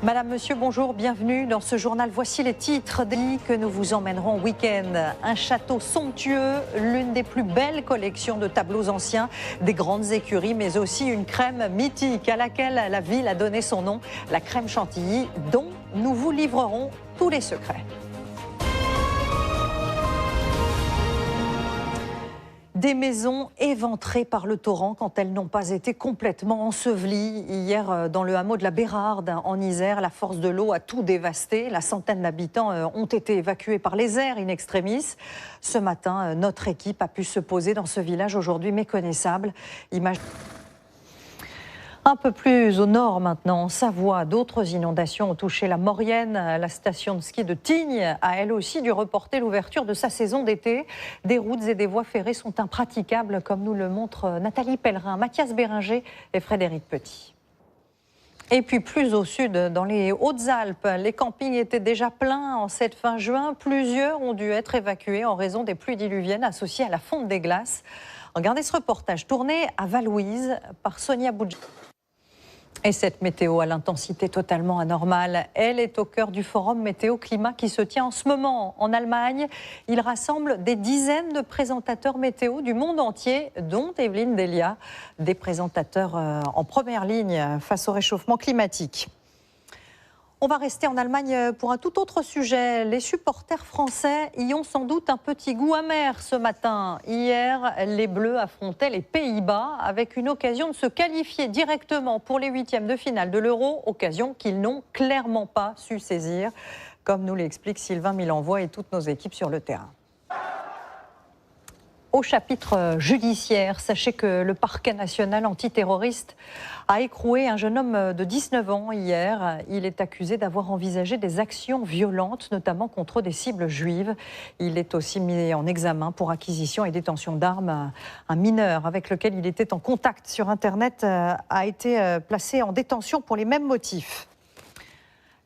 Madame, monsieur, bonjour, bienvenue dans ce journal. Voici les titres que nous vous emmènerons au week-end. Un château somptueux, l'une des plus belles collections de tableaux anciens, des grandes écuries, mais aussi une crème mythique à laquelle la ville a donné son nom, la crème Chantilly, dont nous vous livrerons tous les secrets. Des maisons éventrées par le torrent quand elles n'ont pas été complètement ensevelies. Hier, dans le hameau de la Bérarde, en Isère, la force de l'eau a tout dévasté. La centaine d'habitants ont été évacués par les airs in extremis. Ce matin, notre équipe a pu se poser dans ce village aujourd'hui méconnaissable. Un peu plus au nord maintenant, en Savoie, d'autres inondations ont touché la Maurienne. La station de ski de Tignes a elle aussi dû reporter l'ouverture de sa saison d'été. Des routes et des voies ferrées sont impraticables, comme nous le montrent Nathalie Pellerin, Mathias Béringer et Frédéric Petit. Et puis plus au sud, dans les Hautes-Alpes, les campings étaient déjà pleins en cette fin juin. Plusieurs ont dû être évacués en raison des pluies diluviennes associées à la fonte des glaces. Regardez ce reportage tourné à Vallouise par Sonia Boudj. Et cette météo à l'intensité totalement anormale, elle est au cœur du forum météo-climat qui se tient en ce moment en Allemagne. Il rassemble des dizaines de présentateurs météo du monde entier, dont Evelyne Delia, des présentateurs en première ligne face au réchauffement climatique. On va rester en Allemagne pour un tout autre sujet. Les supporters français y ont sans doute un petit goût amer ce matin. Hier, les Bleus affrontaient les Pays-Bas avec une occasion de se qualifier directement pour les huitièmes de finale de l'Euro, occasion qu'ils n'ont clairement pas su saisir, comme nous l'explique Sylvain Milenvois et toutes nos équipes sur le terrain. Au chapitre judiciaire, sachez que le parquet national antiterroriste a écroué un jeune homme de 19 ans hier. Il est accusé d'avoir envisagé des actions violentes, notamment contre des cibles juives. Il est aussi mis en examen pour acquisition et détention d'armes. Un mineur avec lequel il était en contact sur Internet a été placé en détention pour les mêmes motifs.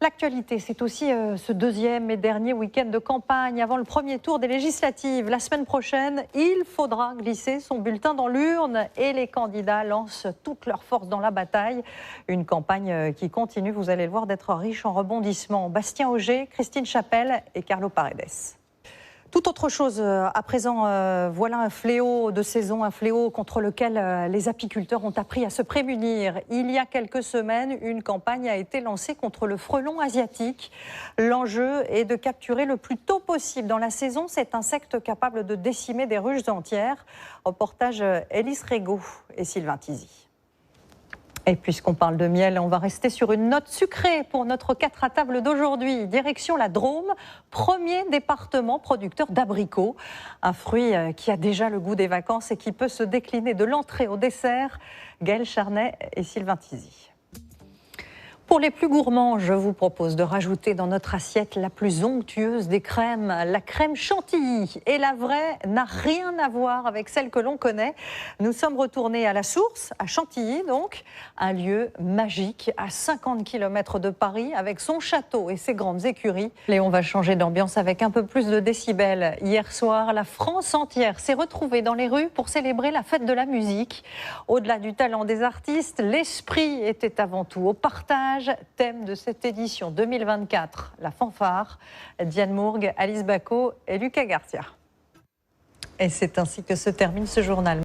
L'actualité, c'est aussi ce deuxième et dernier week-end de campagne avant le premier tour des législatives. La semaine prochaine, il faudra glisser son bulletin dans l'urne et les candidats lancent toute leur force dans la bataille. Une campagne qui continue, vous allez le voir, d'être riche en rebondissements. Bastien Auger, Christine Chapelle et Carlo Paredes. Tout autre chose à présent, voilà un fléau de saison, un fléau contre lequel les apiculteurs ont appris à se prémunir. Il y a quelques semaines, une campagne a été lancée contre le frelon asiatique. L'enjeu est de capturer le plus tôt possible dans la saison cet insecte capable de décimer des ruches entières. Reportage Élise Régaud et Sylvain Tizy. Et puisqu'on parle de miel, on va rester sur une note sucrée pour notre 4 à table d'aujourd'hui. Direction la Drôme, premier département producteur d'abricots. Un fruit qui a déjà le goût des vacances et qui peut se décliner de l'entrée au dessert. Gaël Charnet et Sylvain Tizy. Pour les plus gourmands, je vous propose de rajouter dans notre assiette la plus onctueuse des crèmes, la crème Chantilly. Et la vraie n'a rien à voir avec celle que l'on connaît. Nous sommes retournés à la source, à Chantilly donc, un lieu magique à 50 km de Paris avec son château et ses grandes écuries. Et on va changer d'ambiance avec un peu plus de décibels. Hier soir, la France entière s'est retrouvée dans les rues pour célébrer la fête de la musique. Au-delà du talent des artistes, l'esprit était avant tout au partage. Thème de cette édition 2024, la fanfare. Diane Mourgue, Alice Bacot et Lucas Garcia. Et c'est ainsi que se termine ce journal.